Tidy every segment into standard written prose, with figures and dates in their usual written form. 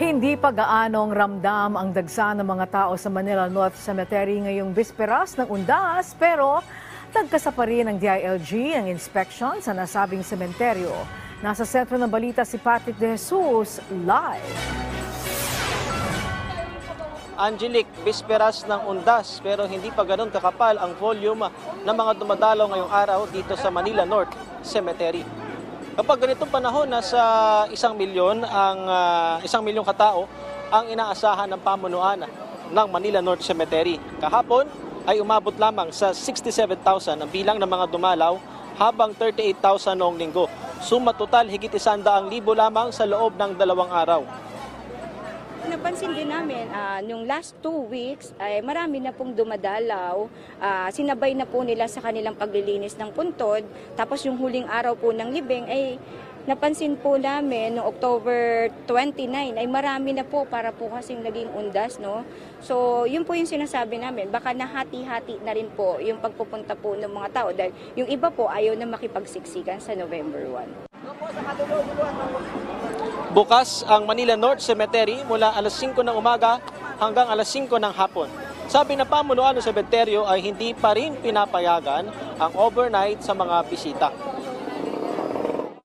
Hindi pa gaanong ramdam ang dagsa ng mga tao sa Manila North Cemetery ngayong bisperas ng Undas, pero nagkasa pa rin ng DILG ang inspection sa nasabing sementeryo. Nasa sentro ng balita si Patrick De Jesus, live. Angelic, bisperas ng Undas pero hindi pa ganun kakapal ang volume ng mga dumadalaw ngayong araw dito sa Manila North Cemetery. Kapag ganitong panahon, nasa 1 milyon katao ang inaasahan ng pamunuan ng Manila North Cemetery. Kahapon ay umabot lamang sa 67,000 ang bilang ng mga dumalaw habang 38,000 noong linggo. Suma total higit 100,000 lamang sa loob ng 2 araw. Napansin din namin, nung last 2 weeks, ay marami na pong dumadalaw. Sinabay na po nila sa kanilang paglilinis ng puntod. Tapos yung huling araw po ng libing, ay napansin po namin noong October 29, ay marami na po para po kasing naging undas. No? So yun po yung sinasabi namin, baka nahati-hati na rin po yung pagpupunta po ng mga tao. Dahil yung iba po ayaw na makipagsiksikan sa November 1. Bukas ang Manila North Cemetery mula alas 5 ng umaga hanggang alas 5 ng hapon. Sabi ng pamunuan ng sementeryo ay hindi pa rin pinapayagan ang overnight sa mga bisita.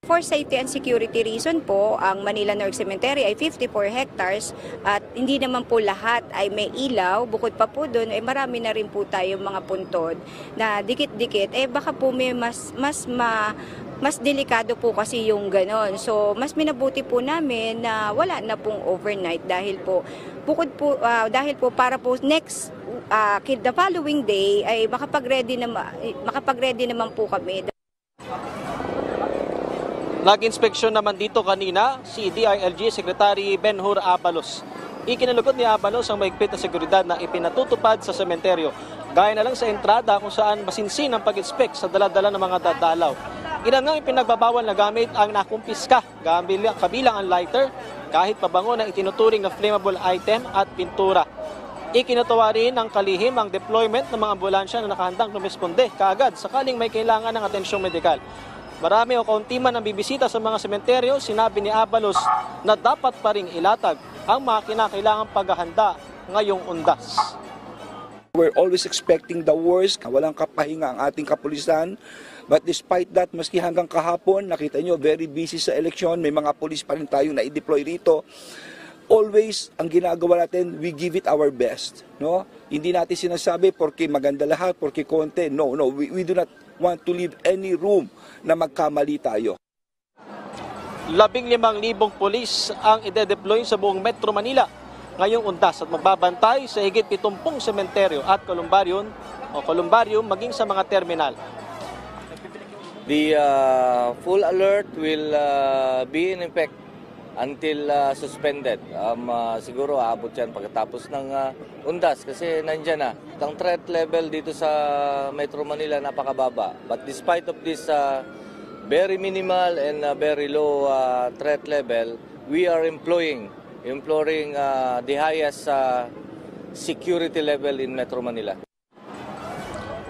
For safety and security reason po, ang Manila North Cemetery ay 54 hectares at hindi naman po lahat ay may ilaw. Bukod pa po doon, ay marami na rin po tayong mga puntod na dikit-dikit. Baka po may mas delikado po kasi yung ganon. So, mas minabuti po namin na wala na pong overnight dahil po, dahil po para po next, the following day ay makapag-ready naman po kami. Nag-inspeksyon naman dito kanina si DILG Secretary Ben-Hur Abalos. Ikinalugod ni Abalos ang mahigpit na seguridad na ipinatutupad sa sementeryo. Gaya na lang sa entrada kung saan masinsin ang pag-inspect sa dala-dala ng mga dadalaw. Ilan nga ipinagbabawal na gamit ang nakumpiska, kabilang ang lighter, kahit pabango na itinuturing na flammable item at pintura. Ikinatawa rin ng kalihim ang deployment ng mga ambulansya na nakahandang lumisponde kaagad sakaling may kailangan ng atensyong medikal. Marami o kaunti man ang bibisita sa mga sementeryo, sinabi ni Abalos na dapat pa ring ilatag ang mga kinakailangang paghahanda ngayong undas. We're always expecting the worst, walang kapahinga ang ating kapulisan. But despite that, maski hanggang kahapon, nakita nyo, very busy sa eleksyon, may mga pulis pa rin tayong na-deploy rito. Always, ang ginagawa natin, we give it our best. No? Hindi natin sinasabi porque maganda lahat, porque konti. No, we do not want to leave any room na magkamali tayo. 15,000 pulis ang ide-deploy sa buong Metro Manila ngayong undas at magbabantay sa higit 70 sementeryo at columbarium maging sa mga terminal. The full alert will be in effect until suspended. Siguro aabot yan pagkatapos ng undas kasi nandyan na. Ang threat level dito sa Metro Manila napakababa. But despite of this very minimal and very low threat level, we are imploring the highest security level in Metro Manila.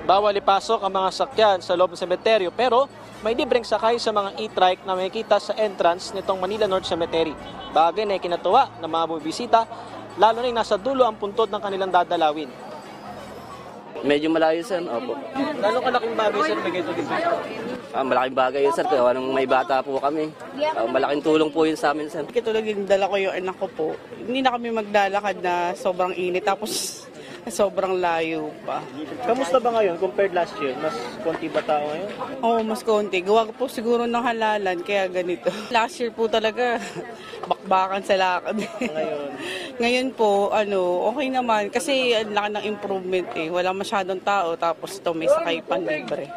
Bawal ipasok ang mga sakyan sa loob ng sementeryo pero may libreng sakay sa mga e-trike na makikita sa entrance nitong Manila North Cemetery. Bagay na ikinatuwa ng mga bumibisita, lalo na yung nasa dulo ang puntod ng kanilang dadalawin. Medyo malayo, sir. Opo. Gano'ng kalaking bagay, sir, bigay ito dito? Malaking bagay yun, sir. Kaya nung may bata po kami, malaking tulong po yun sa amin, sir. Tulad yung dala ko yung anak ko po. Hindi na kami maglalakad na sobrang init. Tapos sobrang layo pa. Kamusta ba ngayon compared last year? Mas konti ba tao ngayon? Oo, mas konti. Gawa po siguro ng halalan, kaya ganito. Last year po talaga, bakbakan sa lakad. Ngayon po, okay naman. Kasi ang laki ng improvement eh. Wala masyadong tao, tapos ito may sakay pan libre.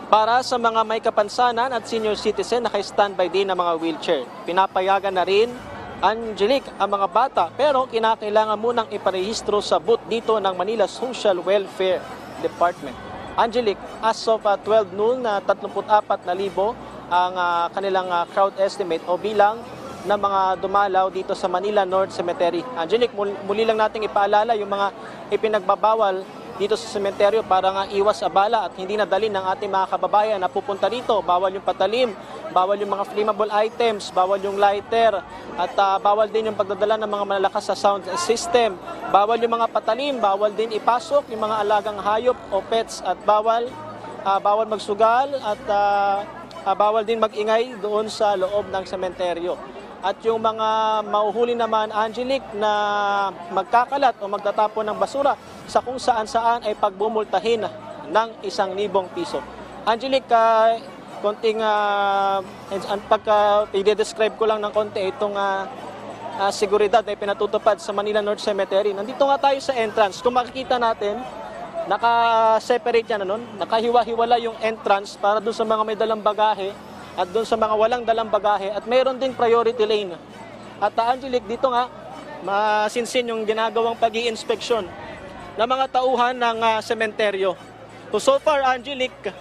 Para sa mga may kapansanan at senior citizen, naka-standby din ang mga wheelchair. Pinapayagan na rin Angelic ang mga bata pero kinakailangan munang iparehistro sa booth dito ng Manila Social Welfare Department. Angelic, as of 12 noon na 34,000 ang kanilang crowd estimate o bilang ng mga dumalaw dito sa Manila North Cemetery. Angelic, muli lang nating ipaalala yung mga ipinagbabawal dito sa sementeryo para nga iwas abala at hindi nadalhin ng ating mga kababayan na pupunta rito. Bawal yung patalim bawal yung mga flammable items, bawal yung lighter, at bawal din yung pagdadala ng mga malalakas sa sound system, bawal yung mga patalim, bawal din ipasok yung mga alagang hayop o pets, at bawal magsugal, at bawal din magingay doon sa loob ng sementeryo. At yung mga mauhuli naman, Angelique, na magkakalat o magtatapon ng basura sa kung saan-saan ay pagbumultahin ng 1,000 piso. Angelique, konting pagka i-describe ko lang ng konti itong seguridad na pinatutupad sa Manila North Cemetery. Nandito nga tayo sa entrance. Kung makikita natin, naka-separate yan, nakahiwa-hiwala yung entrance para doon sa mga may dalang bagahe at doon sa mga walang dalang bagahe, at mayroon ding priority lane. At Angelique, dito nga masinsin yung ginagawang pag-i-inspeksyon ng mga tauhan ng sementeryo. So far, Angelique,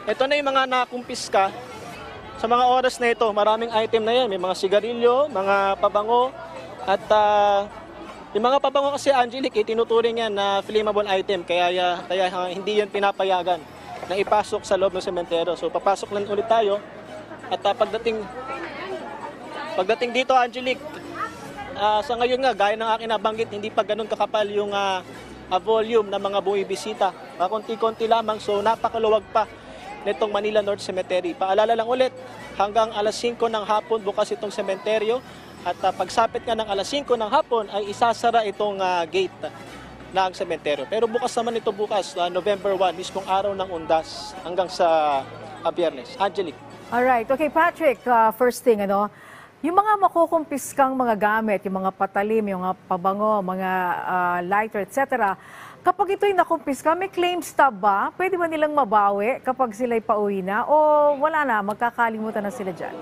ito na yung mga nakumpiska sa mga oras na ito. Maraming item na yan. May mga sigarilyo, mga pabango, at yung mga pabango kasi, Angelique, tinuturing yan na flammable item. Kaya hindi yan pinapayagan na ipasok sa loob ng sementeryo. So papasok lang ulit tayo. At pagdating dito, Angelique, sa ngayon nga, gaya ng aking nabanggit, hindi pa ganun kakapal yung volume ng mga bumibisita. Konti-konti lamang, so napakaluwag pa nitong Manila North Cemetery. Paalala lang ulit, hanggang alas 5 ng hapon bukas itong sementeryo, at pagsapit nga ng alas 5 ng hapon ay isasara itong gate ng sementeryo. Pero bukas naman ito bukas, November 1, mismong araw ng Undas hanggang sa Biyernes. Angelique. Alright, okay Patrick, first thing, yung mga makukumpiskang mga gamit, yung mga patalim, yung mga pabango, mga lighter, etc., kapag ito'y nakumpiska, may claim stub ba? Pwede ba nilang mabawi kapag sila'y pauwi na? O wala na, magkakalimutan na sila dyan?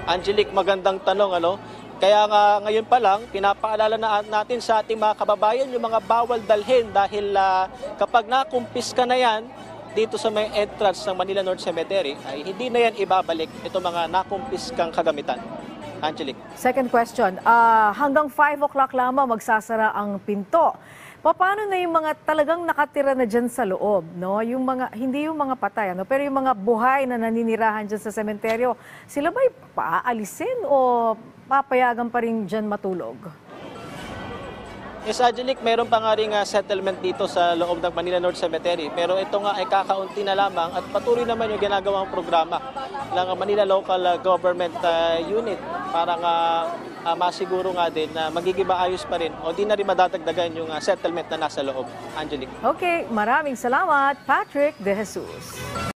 Angelique, magandang tanong, Kaya nga ngayon pa lang, pinapaalala natin sa ating mga kababayan yung mga bawal dalhin dahil kapag nakumpiska na yan dito sa may entrance ng Manila North Cemetery, ay hindi na yan ibabalik ito mga nakumpiskang kagamitan. Angelique. Second question, hanggang 5 o'clock lamang magsasara ang pinto. Paano na yung mga talagang nakatira na dyan sa loob, no? Yung mga, hindi yung mga patay, pero yung mga buhay na naninirahan dyan sa sementeryo, sila ba'y paaalisin o papayagan pa rin dyan matulog? Yes, Angelique, meron pa nga rin settlement dito sa loob ng Manila North Cemetery. Pero ito nga ay kakaunti na lamang at patuloy naman yung ginagawang programa ng Manila Local Government Unit para nga masiguro nga din na magiging maayos pa rin o di na rin madadagdagan yung settlement na nasa loob. Angelique. Okay, maraming salamat, Patrick De Jesus.